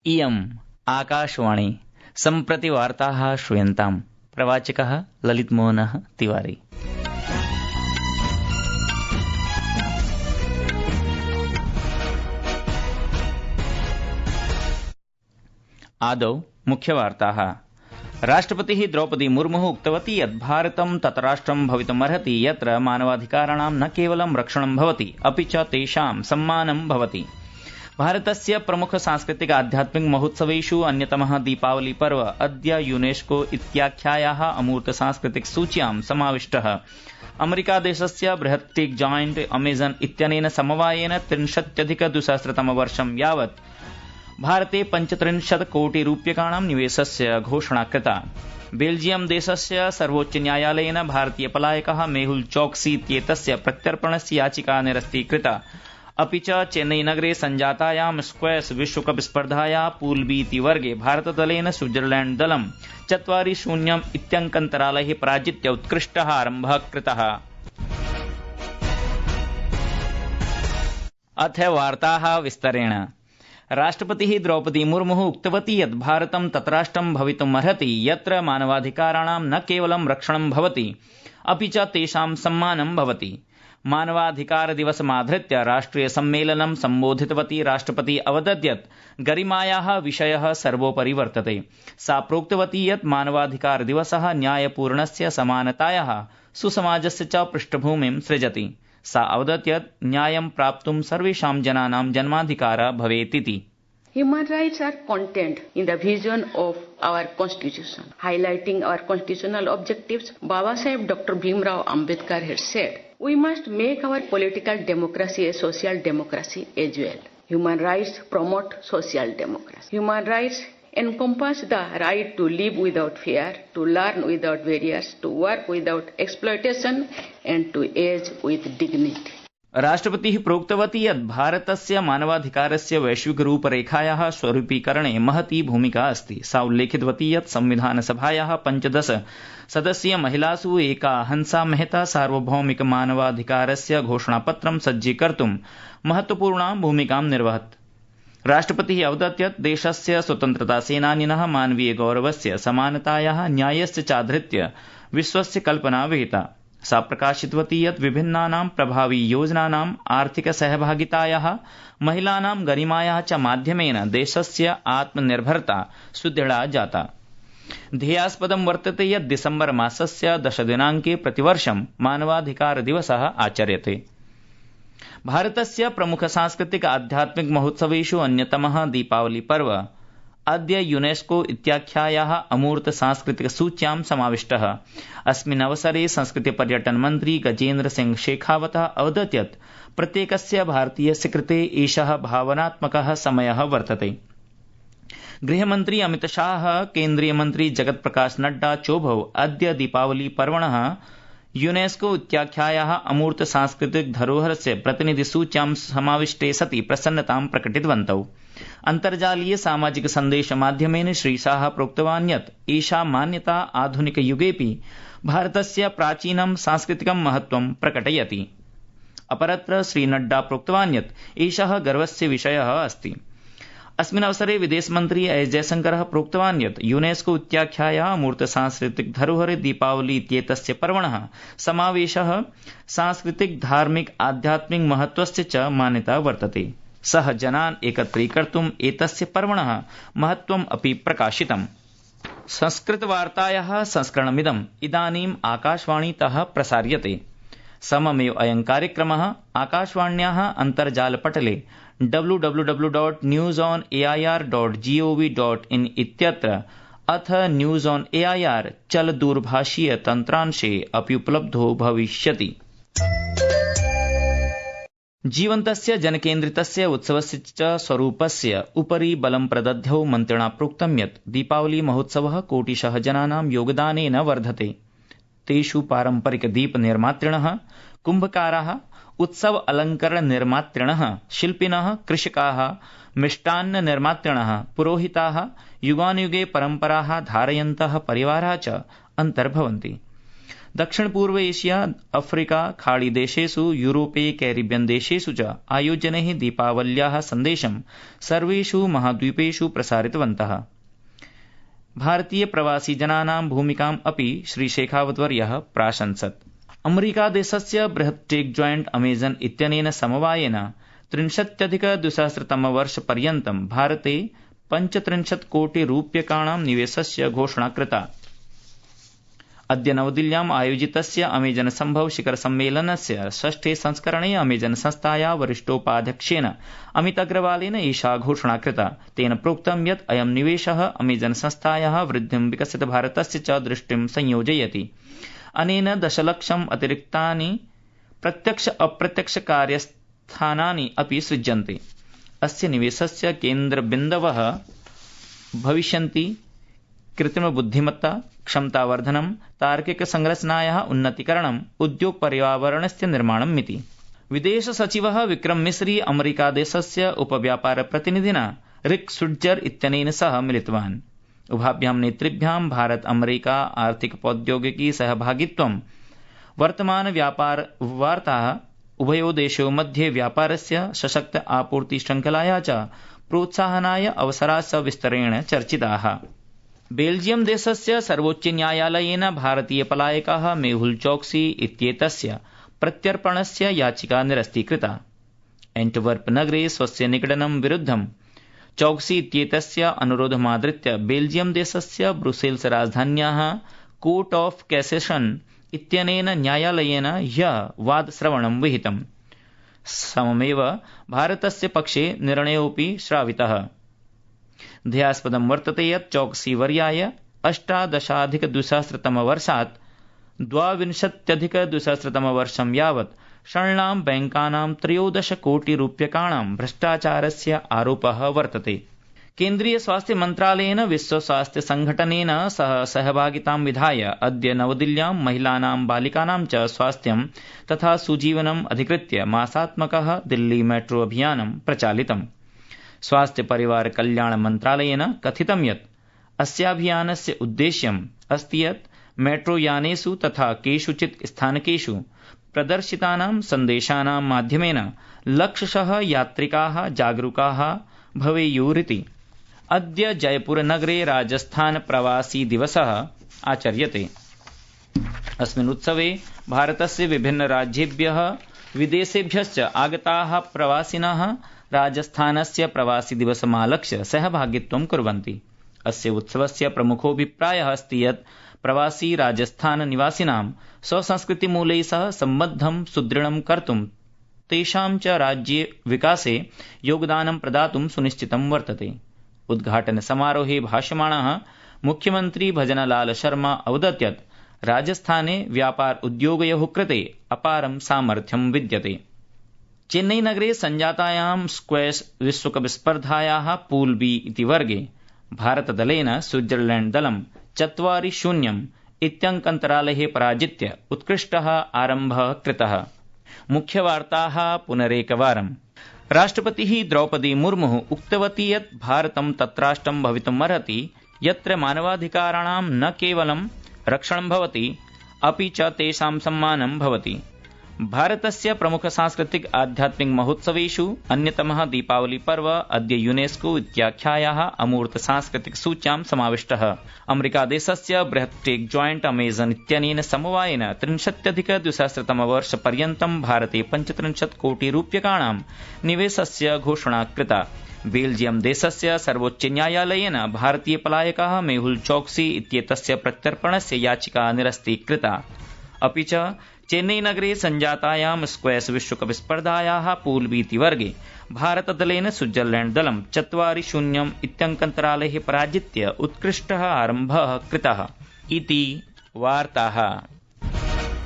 इयम् आकाशवाणी सम्प्रति वार्ताः श्रूयन्ताम्। प्रवाचकः ललितमोहनः तिवारी। आदौ मुख्यवार्ताः। राष्ट्रपतिः द्रौपदी मुर्मुः उक्तवती यत् भारतं ततराष्ट्रं भवितुमर्हति यत्र मानवाधिकाराणां न केवलं रक्षणं भवति अपि च तेषां सम्मानं भवति। भारतस्य प्रमुख सांस्कृतिक आध्यात्मिक महोत्सवेषु अन्यतमः दीपावली पर्व अद्य यूनेस्को इत्याख्यायाः अमूर्त सांस्कृतिक सूच्यां समाविष्टः। अमेरिकादेशस्य बृहत्टेक जायंट अमेजन इत्यनेन समवायेन 30,200 यावत् भारते 35 कोटि रूप्यकाणां निवेशस्य घोषणा कृता। बेल्जियम देशस्य सर्वोच्च न्यायालयेन भारतीय पलायकः मेहुल चोक्सी इत्येतस्य प्रत्यर्पणस्य याचिका निरस्तीकृता। अपि च चेन्नईनगरे सञ्जातायां स्क्वैश विश्वकप स्पर्धायाः पूल बी इति वर्गे भारतदलेन स्विट्जरलैण्ड दलं 4-0 इत्यङ्कन्तरालैः पराजित्य उत्कृष्टः आरम्भः कृतः। अथ वार्ताः विस्तरेण। राष्ट्रपतिः द्रौपदी मुर्मुः उक्तवती यत् भारतं ततराष्ट्रं भवितुमर्हति यत्र मानवाधिकाराणां न केवलं रक्षणं भवति अपि च तेषां सम्मानं भवति। मानवाधिकार दिवसमाधृत्य राष्ट्रिय सम्मेलनं सम्बोधितवती राष्ट्रपतिः अवदत् यत् गरिमायाः विषयः सर्वोपरि वर्तते। सा प्रोक्तवती यत् मानवाधिकार दिवसः न्यायपूर्णस्य समानतायाः सुसमाजस्य च पृष्ठभूमिं सृजति। सा अवदत् यत् न्यायं प्राप्तुं सर्वेषां जनानां जन्माधिकारः भवेतिति। Human rights are contained in the vision of our Constitution. Highlighting our constitutional objectives, Baba Saheb Dr. Bhimrao Ambedkar had said, we must make our political democracy a social democracy as well. Human rights promote social democracy. Human rights encompass the right to live without fear, to learn without barriers, to work without exploitation, and to age with dignity. राष्ट्रपतिः प्रोक्तवती यत् भारतस्य मानवाधिकारस्य वैश्विक रूपरेखायाः स्वरूपीकरणे महती भूमिका अस्ति। सा उल्लेखितवती यत् संविधानसभायाः 15 सदस्यीय महिलासु एका हंसा मेहता सार्वभौमिक मानवाधिकारस्य घोषणापत्रं सज्जीकर्तुं महत्वपूर्णां भूमिकां निर्वहत्। राष्ट्रपतिः अवदत् यत् देशस्य स्वतन्त्रतासेनानिनः मानवीय गौरवस्य समानतायाः न्यायस्य चाधृत्य विश्वस्य कल्पना विहिता। सा प्रकाशितवती यत् विभिन्नानां प्रभावी योजनानां आर्थिक सहभागितायाः महिलानां गरिमायाः च माध्यमेन देशस्य आत्मनिर्भरता सुदृढा जाता। ध्येयास्पदं वर्तते यत् दिसम्बर मासस्य 10 दिनाङ्के प्रतिवर्षं मानवाधिकार दिवसः आचर्यते। भारतस्य प्रमुख सांस्कृतिक आध्यात्मिक महोत्सवेषु अन्यतमः दीपावली पर्व अद्य यूनेस्को इत्याख्यायाः अमूर्त सांस्कृतिक सूच्यां समाविष्टः। अस्मिन् अवसरे संस्कृति पर्यटन मन्त्री गजेन्द्र सिंह शेखावतः अवदत् यत् प्रत्येकस्य भारतीयस्य कृते एषः भावनात्मकः समयः वर्तते। गृहमन्त्री अमित शाह, केन्द्रीय मन्त्री जगत प्रकाश नड्डा चोभौ अद्य दीपावली पर्वणः यूनेस्को इत्याख्यायाः अमूर्त सांस्कृतिक धरोहरस्य प्रतिनिधि सूच्यां समाविष्टे सति प्रसन्नतां प्रकटितवन्तौ। अन्तर्जालीय सामाजिक सन्देश माध्यमेन श्री शाह प्रोक्तवान् यत् एषा मान्यता आधुनिक युगेऽपि भारतस्य प्राचीनं सांस्कृतिकं महत्त्वं प्रकटयति। अपरत्र श्री नड्डा प्रोक्तवान् यत् एषः गर्वस्य विषयः अस्ति। अस्मिन् अवसरे विदेशमन्त्री एस जयशंकरः प्रोक्तवान् यत् यूनेस्को इत्याख्यायाः अमूर्त सांस्कृतिक धरोहरे दीपावली इत्येतस्य पर्वणः समावेशः सांस्कृतिक धार्मिक आध्यात्मिक महत्त्वस्य च मान्यता वर्तते। सः जनान् एकत्रीकर्तुम् एतस्य पर्वणः महत्त्वम् अपि प्रकाशितम्। संस्कृतवार्तायाः संस्करणमिदम् इदानीम् आकाशवाणीतः प्रसार्यते। सममेव अयं कार्यक्रमः आकाशवाण्याः अन्तर्जालपटले www.newsonair.gov.in इत्यत्र अथ न्यूज़ ऑन एआईआर चलदूरभाषीय तन्त्रांशे अपि उपलब्धो भविष्यति। जीवन्तस्य जनकेन्द्रितस्य उत्सवस्य च स्वरूपस्य उपरि बलं प्रदध्यौ मन्त्रिणा प्रोक्तं यत् दीपावली महोत्सवः कोटिशः जनानां योगदानेन वर्धते। तेषु पारम्परिक दीप निर्मातृणः, कुम्भकाराः, उत्सव अलङ्करण निर्मातृणः, शिल्पिनः, कृषकाः, मिष्टान्न निर्मातृणः, पुरोहिताः, युगानुयुगे परम्पराः धारयन्तः परिवाराः च अन्तर्भवन्ति। दक्षिण पूर्व एशिया, अफ्रीका खाड़ीदेशेषु, यूरोपे, कैरिबियन देशेषु च आयोजनैः दीपावल्याः सन्देशं सर्वेषु महाद्वीपेषु प्रसारितवन्तः। भारतीय प्रवासी जनानां भूमिकाम् अपि श्री शेखावतवर्यः प्राशंसत्। अमेरिकादेशस्य बृहत् टेक जॉइंट अमेजन इत्यनेन समवायेन 30,200,000-तमवर्षपर्यन्तं भारते 35 कोटि रूप्यकाणां निवेशस्य घोषणा कृता। अद्य नवदिल्ल्याम् आयोजितस्य अमेजन सम्भव शिखर सम्मेलनस्य षष्ठे संस्करणे अमेजन संस्थाया वरिष्ठोपाध्यक्षेण अमित अग्रवालेन एषा घोषणा कृता। तेन प्रोक्तं यत् अयं निवेशः अमेजन संस्थायाः वृद्धिं विकसित भारतस्य च दृष्टिं संयोजयति। अनेन 10 लक्षम् अतिरिक्तानि प्रत्यक्ष अप्रत्यक्ष कार्यस्थानानि अपि सृज्यन्ते। अस्य निवेशस्य केन्द्रबिन्दवः भविष्यन्ति कृत्रिम बुद्धिमत्ता, क्षमतावर्धनं, तार्किक संरचनायाः उन्नतीकरणम्, उद्योग पर्यावरणस्य निर्माणम् इति। विदेश सचिवः विक्रम मिस्री अमेरिकादेशस्य उपव्यापार प्रतिनिधिना रिक सुट्जर इत्यनेन सह मिलितवान्। उभाभ्यां नेतृभ्यां भारत अमेरिका आर्थिक प्रौद्योगिकी सहभागित्वं, वर्तमान व्यापार वार्ताः, उभयो देशयोः मध्ये व्यापारस्य सशक्त आपूर्ति श्रृंखलाया च प्रोत्साहनाय अवसराः विस्तरेण चर्चिताः। बेल्जियम देशस्य सर्वोच्च न्यायालयेन भारतीय पलायकः मेहुल चोक्सी इत्येतस्य प्रत्यर्पणस्य याचिका निरस्तीकृता। एंटवर्प नगरे स्वस्य निगडनं विरुद्धं चौक्सी इत्येतस्य अनुरोधमादृत्य बेल्जियम देशस्य ब्रुसेल्स राजधान्याः कोर्ट ऑफ कैसेशन इत्यनेन न्यायालयेन ह्यः वादश्रवणं विहितम्। सममेव भारतस्य पक्षे निर्णयोऽपि श्रावितः। ध्येयास्पदं वर्तते यत् चौक्सी वर्याय 18,200,000-तमवर्षात् 22,200,000-तमवर्षं यावत् षण्णां बैंकानां 13 कोटि रूप्यकाणां भ्रष्टाचारस्य आरोपः वर्तते। केन्द्रीय स्वास्थ्य मन्त्रालयेन विश्व स्वास्थ्य संघटनेन सह सहभागितां विधाय अद्य नवदिल्ल्यां महिलानां बालिकानां च स्वास्थ्यं तथा सुजीवनम् अधिकृत्य मासात्मकः दिल्ली मेट्रो अभियानं प्रचालितम्। स्वास्थ्य परिवार कल्याण मन्त्रालयेन कथितं यत् अस्याभियानस्य उद्देश्यम् अस्ति यत् मेट्रो यानेषु तथा केषुचित् स्थानकेषु प्रदर्शितानां सन्देशानां माध्यमेन लक्षशः यात्रिकाः जागरूकाः भवेयुरिति। अद्य जयपुर नगरे राजस्थान प्रवासी दिवसः आचर्यते। अस्मिन् उत्सवे भारतस्य विभिन्न राज्येभ्यः विदेशेभ्यश्च आगताः प्रवासिनः राजस्थानस्य प्रवासी दिवसमालक्ष्य सहभागित्वं कुर्वन्ति। अस्य उत्सवस्य प्रमुखोऽभिप्रायः अस्ति यत् प्रवासी राजस्थान निवासिनां स्वसंस्कृतिमूलैः सह सम्बद्धं सुदृढं कर्तुं तेषां च राज्ये विकासे योगदानं प्रदातुं सुनिश्चितं वर्तते। उद्घाटन समारोहे भाषमाणः मुख्यमन्त्री भजनलाल शर्मा अवदत् यत् राजस्थाने व्यापार उद्योगयोः कृते अपारं सामर्थ्यं विद्यते। चेन्नई नगरे संजातायां स्क्वैश विश्वकप स्पर्धायाः पूल बी इति वर्गे भारतदलेन स्विट्जरलैंड दलं 4-0 इत्यङ्कन्तरालेः पराजित्य उत्कृष्टः आरम्भः कृतः। मुख्यवार्ताः पुनरेकवारम्। राष्ट्रपतिः द्रौपदी मुर्मुः उक्तवती यत् भारतं तत्राष्ट्रं भवितुमर्हति यत्र मानवाधिकाराणां न केवलं रक्षणं भवति अपि च तेषां सम्मानं भवति। भारतस्य प्रमुख सांस्कृतिक आध्यात्मिक महोत्सवेषु अन्यतमः दीपावली पर्व अद्य यूनेस्को इत्याख्यायाः अमूर्त सांस्कृतिक सूच्यां समाविष्टः। अमेरिकादेशस्य बृहत् टेक जॉइंट अमेजन इत्यनेन समवायेन 30,200,000-तमवर्षपर्यन्तं भारते 35 कोटि रूप्यकाणां निवेशस्य घोषणा कृता। बेल्जियम देशस्य सर्वोच्च न्यायालयेन भारतीय पलायकः मेहुल चोक्सी इत्येतस्य प्रत्यर्पणस्य याचिका निरस्तीकृता। अपि च चेन्नई नगरे संजातायां स्क्वैश विश्वकप स्पर्धायाः पूल बी इति वर्गे भारतदलेन स्विट्जरलैंड दलं 4-0 इत्यङ्कन्तरालेः पराजित्य उत्कृष्टः आरम्भः कृतः इति वार्ताः।